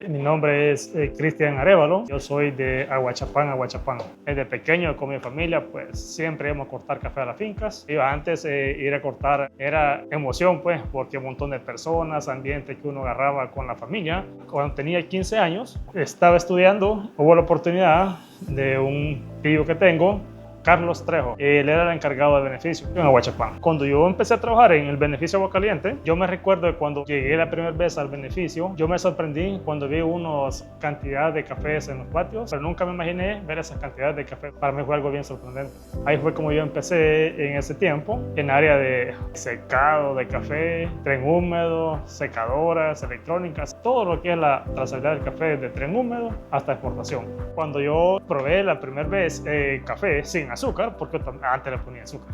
Mi nombre es Cristian Arévalo, yo soy de Aguachapán, Aguachapán. Desde pequeño con mi familia pues siempre íbamos a cortar café a las fincas. Yo antes ir a cortar era emoción pues porque un montón de personas, ambiente que uno agarraba con la familia. Cuando tenía 15 años estaba estudiando, hubo la oportunidad de un tío que tengo, Carlos Trejo. Él era el encargado de beneficio en Aguachapán. Cuando yo empecé a trabajar en el beneficio Agua Caliente, yo me recuerdo de cuando llegué la primera vez al beneficio, yo me sorprendí cuando vi unas cantidades de cafés en los patios, pero nunca me imaginé ver esas cantidades de café. Para mí fue algo bien sorprendente. Ahí fue como yo empecé en ese tiempo, en área de secado de café, tren húmedo, secadoras, electrónicas, todo lo que es la trazabilidad del café desde tren húmedo hasta exportación. Cuando yo probé la primera vez café sin azúcar, porque antes le ponía azúcar,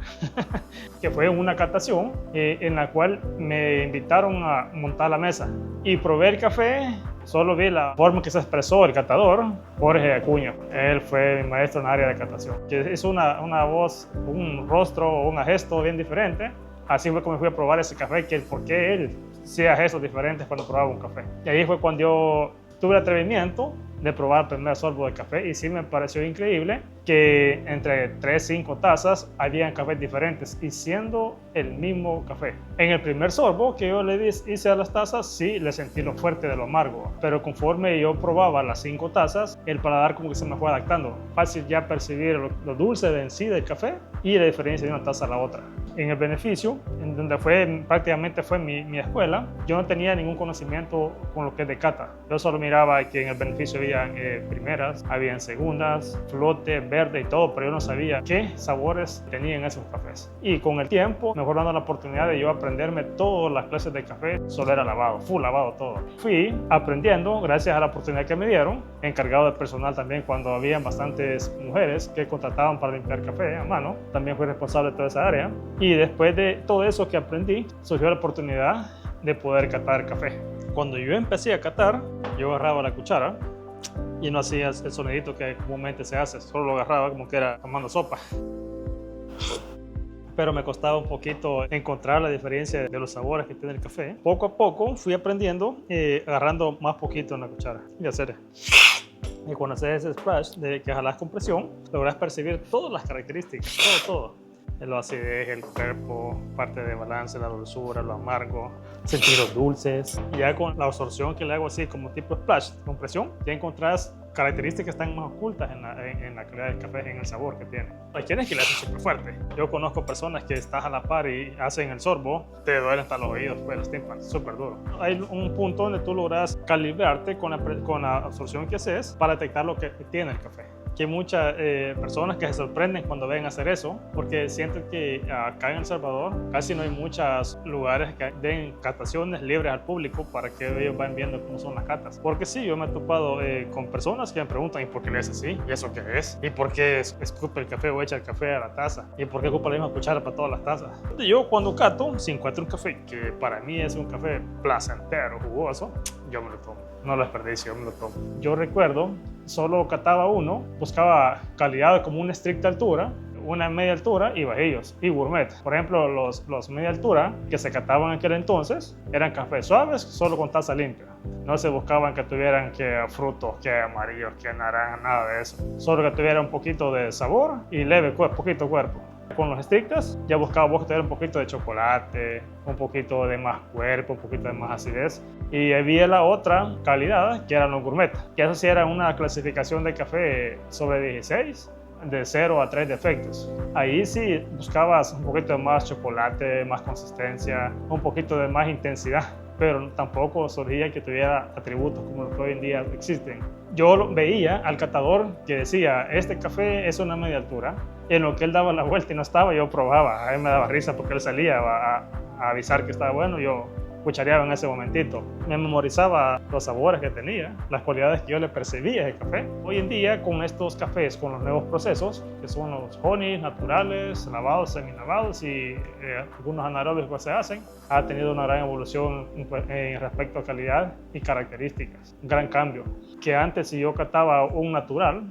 que fue una catación en la cual me invitaron a montar la mesa y probé el café. Solo vi la forma que se expresó el catador, Jorge Acuña. Él fue mi maestro en área de catación, que hizo una voz, un rostro, un gesto bien diferente. Así fue como fui a probar ese café, que por qué él hacía gestos diferentes cuando probaba un café. Y ahí fue cuando yo tuve el atrevimiento de probar el primer sorbo de café y sí me pareció increíble que entre 3 y 5 tazas habían cafés diferentes y siendo el mismo café. En el primer sorbo que yo le hice a las tazas sí le sentí lo fuerte de lo amargo, pero conforme yo probaba las 5 tazas el paladar como que se me fue adaptando. Fácil ya percibir lo dulce de en sí del café y la diferencia de una taza a la otra. En el beneficio, en donde prácticamente fue mi escuela, yo no tenía ningún conocimiento con lo que es de cata. Yo solo miraba que en el beneficio había primeras, habían segundas, flote, verde y todo, pero yo no sabía qué sabores tenían esos cafés. Y con el tiempo, mejor dando la oportunidad de yo aprenderme todas las clases de café, solo era lavado, full lavado todo. Fui aprendiendo gracias a la oportunidad que me dieron, encargado de personal también cuando habían bastantes mujeres que contrataban para limpiar café a mano. También fui responsable de toda esa área. Y después de todo eso que aprendí, surgió la oportunidad de poder catar café. Cuando yo empecé a catar, yo agarraba la cuchara y no hacía el sonidito que comúnmente se hace, solo lo agarraba como que era tomando sopa. Pero me costaba un poquito encontrar la diferencia de los sabores que tiene el café. Poco a poco fui aprendiendo, agarrando más poquito en la cuchara y hacer. Y cuando haces ese splash de que jalas con presión, logras percibir todas las características, todo. La acidez, el cuerpo, parte de balance, la dulzura, lo amargo, sentir los dulces. Y ya con la absorción que le hago así como tipo splash, con presión, ya encontrás características que están más ocultas en la calidad del café, en el sabor que tiene. Hay quienes que le hacen súper fuerte. Yo conozco personas que estás a la par y hacen el sorbo, te duelen hasta los oídos, pues los tímpanos, súper duro. Hay un punto donde tú logras calibrarte con la absorción que haces para detectar lo que tiene el café. Que hay muchas personas que se sorprenden cuando ven hacer eso, porque sienten que acá en El Salvador casi no hay muchos lugares que den cataciones libres al público para que ellos vayan viendo cómo son las catas. Porque sí, yo me he topado con personas que me preguntan ¿y por qué le hace así? ¿Y eso qué es? ¿Y por qué escupe el café o echa el café a la taza? ¿Y por qué ocupa la misma cuchara para todas las tazas? Yo cuando cato, si encuentro un café que para mí es un café placentero, jugoso, yo me lo tomo. No lo desperdicio, yo me lo tomo. Yo recuerdo, solo cataba uno, buscaba calidad como una estricta altura, una media altura y bajillos y gourmet. Por ejemplo, los media altura que se cataban en aquel entonces eran cafés suaves solo con taza limpia. No se buscaban que tuvieran que frutos, que amarillos, que naranja, nada de eso. Solo que tuviera un poquito de sabor y leve, poquito cuerpo. Con los estrictas ya buscaba vos tener un poquito de chocolate, un poquito de más cuerpo, un poquito de más acidez. Y había la otra calidad que eran los gourmet, que eso sí era una clasificación de café sobre 16, de 0 a 3 defectos. Ahí sí buscabas un poquito de más chocolate, más consistencia, un poquito de más intensidad, pero tampoco surgía que tuviera atributos como los que hoy en día existen. Yo veía al catador que decía, este café es una media altura, y en lo que él daba la vuelta y no estaba, yo probaba. A mí me daba risa porque él salía a avisar que estaba bueno, yo cuchareaba en ese momentito. Me memorizaba los sabores que tenía, las cualidades que yo le percibía del café. Hoy en día, con estos cafés, con los nuevos procesos, que son los honey naturales, lavados, seminavados y algunos anaerobios que se hacen, ha tenido una gran evolución en respecto a calidad y características. Un gran cambio. Que antes, si yo cataba un natural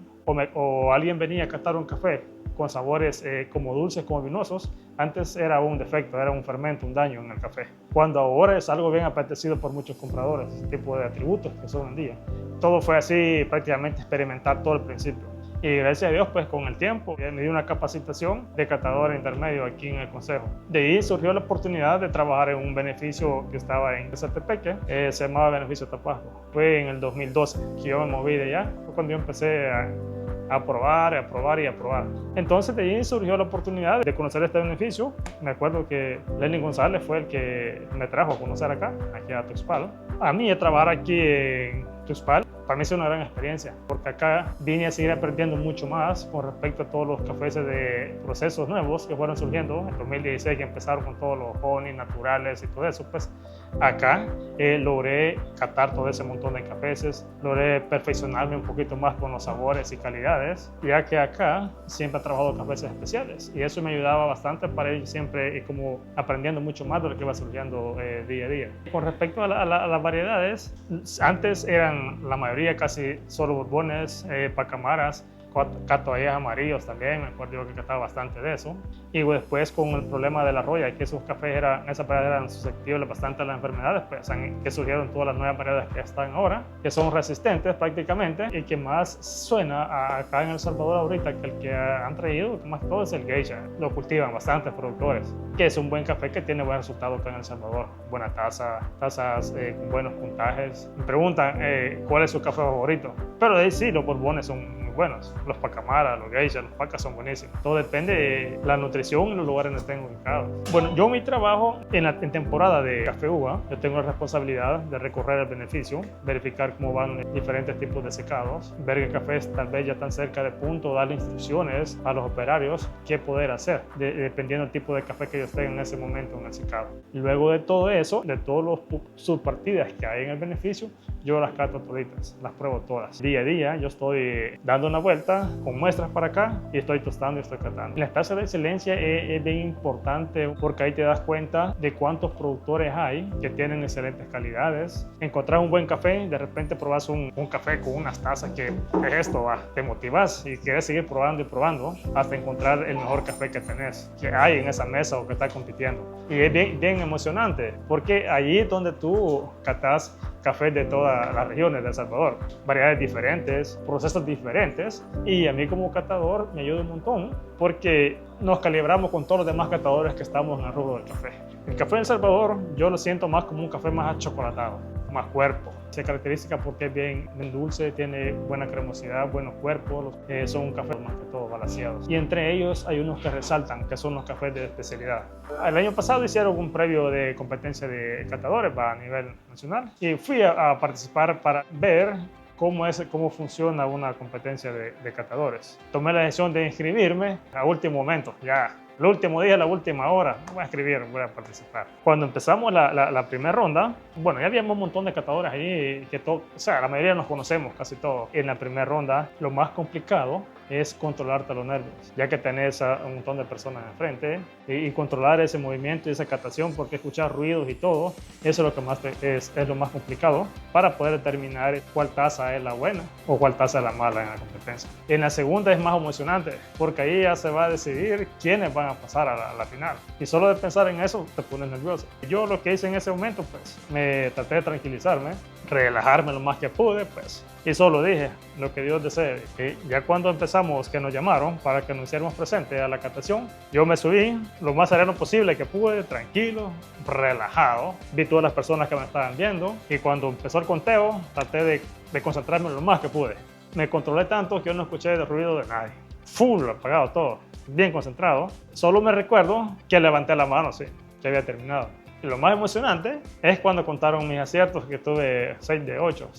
o alguien venía a catar un café con sabores como dulces, como vinosos, Antes era un defecto, era un fermento, un daño en el café. Cuando ahora es algo bien apetecido por muchos compradores, ese tipo de atributos que son hoy en día. Todo fue así, prácticamente experimentar todo el principio. Y gracias a Dios, pues con el tiempo, me di una capacitación de catador intermedio aquí en el Consejo. De ahí surgió la oportunidad de trabajar en un beneficio que estaba en Zatepeque, se llamaba Beneficio Tapasco. Fue en el 2012 que yo me moví de allá, fue cuando yo empecé a probar, a probar y a probar. Entonces de ahí surgió la oportunidad de conocer este beneficio. Me acuerdo que Lenny González fue el que me trajo a conocer aquí a Tuxpan. A mí trabajar aquí en Tuxpan, para mí es una gran experiencia, porque acá vine a seguir aprendiendo mucho más con respecto a todos los cafés de procesos nuevos que fueron surgiendo en 2016, que empezaron con todos los honey naturales y todo eso. Pues acá logré catar todo ese montón de cafés, logré perfeccionarme un poquito más con los sabores y calidades, ya que acá siempre he trabajado cafés especiales y eso me ayudaba bastante para ir siempre como aprendiendo mucho más de lo que iba surgiendo día a día. Con respecto a las variedades, antes eran la mayoría casi solo borbones, pacamaras, catoallas amarillos también, me acuerdo yo que cataba bastante de eso. Y después con el problema de la roya, que esos cafés esas variedades eran susceptibles bastante a las enfermedades, pues que surgieron todas las nuevas variedades que están ahora, que son resistentes prácticamente, y que más suena acá en El Salvador ahorita que el que han traído, más que todo es el geisha. Lo cultivan bastantes productores, que es un buen café que tiene buen resultado acá en El Salvador. Buena tasas con buenos puntajes. Me preguntan cuál es su café favorito, pero de ahí sí, los borbones son muy buenos. Los pacamaras, los geishas, los pacas son buenísimos. Todo depende de la nutrición y los lugares donde estén ubicados. Bueno, yo mi trabajo en temporada de café uva, yo tengo la responsabilidad de recorrer el beneficio, verificar cómo van diferentes tipos de secados, ver qué cafés tal vez ya están cerca de punto, darle instrucciones a los operarios qué poder hacer, dependiendo del tipo de café que ellos tengan en ese momento en el secado. Y luego de todo eso, de todas las subpartidas que hay en el beneficio, yo las cato toditas, las pruebo todas. Día a día yo estoy dando una vuelta con muestras para acá y estoy tostando y estoy catando. La tasa de excelencia es bien importante porque ahí te das cuenta de cuántos productores hay que tienen excelentes calidades. Encontrar un buen café, de repente probas un café con unas tazas que es esto, te motivas y quieres seguir probando y probando hasta encontrar el mejor café que tenés, que hay en esa mesa o que está compitiendo. Y es bien emocionante porque allí es donde tú catás cafés de todas las regiones de El Salvador, variedades diferentes, procesos diferentes, y a mí como catador me ayuda un montón porque nos calibramos con todos los demás catadores que estamos en el rubro del café. El café de El Salvador yo lo siento más como un café más achocolatado, más cuerpo. Se caracteriza porque es bien dulce, tiene buena cremosidad, buenos cuerpos, son un café más que todo balanceados. Y entre ellos hay unos que resaltan, que son los cafés de especialidad. El año pasado hicieron un previo de competencia de catadores a nivel nacional y fui a participar para ver cómo funciona una competencia de catadores. Tomé la decisión de inscribirme a último momento, ya el último día, la última hora, voy a escribir, voy a participar. Cuando empezamos la primera ronda, bueno, ya habíamos un montón de catadores ahí, la mayoría nos conocemos, casi todos. En la primera ronda, lo más complicado es controlarte los nervios, ya que tenés a un montón de personas enfrente y controlar ese movimiento y esa catación, porque escuchar ruidos y todo, eso es lo que más es lo más complicado para poder determinar cuál taza es la buena o cuál taza es la mala en la competencia. En la segunda es más emocionante, porque ahí ya se va a decidir quiénes van a pasar a la final. Y solo de pensar en eso te pones nervioso. Yo lo que hice en ese momento, pues, me traté de tranquilizarme, relajarme lo más que pude, pues, y solo dije lo que Dios desee. Y ya cuando empezamos, que nos llamaron para que nos hiciéramos presentes a la catación, yo me subí lo más sereno posible que pude, tranquilo, relajado. Vi todas las personas que me estaban viendo y cuando empezó el conteo, traté de concentrarme lo más que pude. Me controlé tanto que yo no escuché el ruido de nadie. Full, apagado todo, bien concentrado. Solo me recuerdo que levanté la mano, sí, que había terminado. Y lo más emocionante es cuando contaron mis aciertos, que tuve 6 de 8.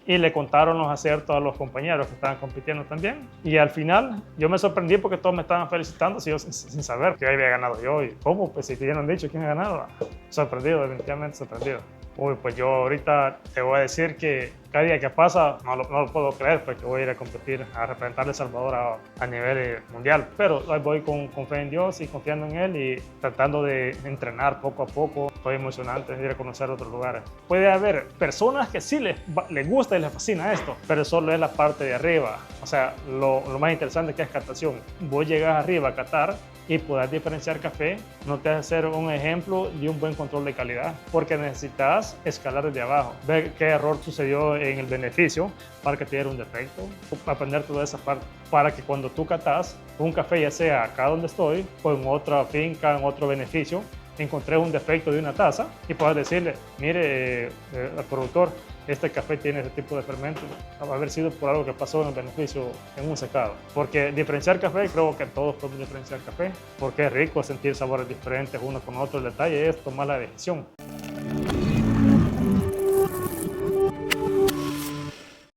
Y le contaron los aciertos a los compañeros que estaban compitiendo también. Y al final yo me sorprendí porque todos me estaban felicitando yo sin saber que había ganado yo. ¿Y cómo? Pues si te hubieran dicho quién ha ganado. Sorprendido, definitivamente sorprendido. Uy, pues yo ahorita te voy a decir que cada día que pasa no lo puedo creer porque voy a ir a competir, a representar a El Salvador a nivel mundial. Pero ahí voy con fe en Dios y confiando en Él y tratando de entrenar poco a poco. Estoy emocionante de ir a conocer otros lugares. Puede haber personas que sí les gusta y les fascina esto, pero solo es la parte de arriba. O sea, lo más interesante que es catación. Vos llegas arriba a catar y poder diferenciar café no te hace ser un ejemplo de un buen control de calidad, porque necesitas escalar desde abajo, ver qué error sucedió en el beneficio para que te diera un defecto, aprender toda esa parte, para que cuando tú catas un café, ya sea acá donde estoy o en otra finca, en otro beneficio, encontré un defecto de una taza y puedas decirle, mire, al productor, este café tiene ese tipo de fermento, haber sido por algo que pasó en el beneficio en un secado. Porque diferenciar café, creo que todos podemos diferenciar café, porque es rico sentir sabores diferentes uno con otro. El detalle es tomar la decisión.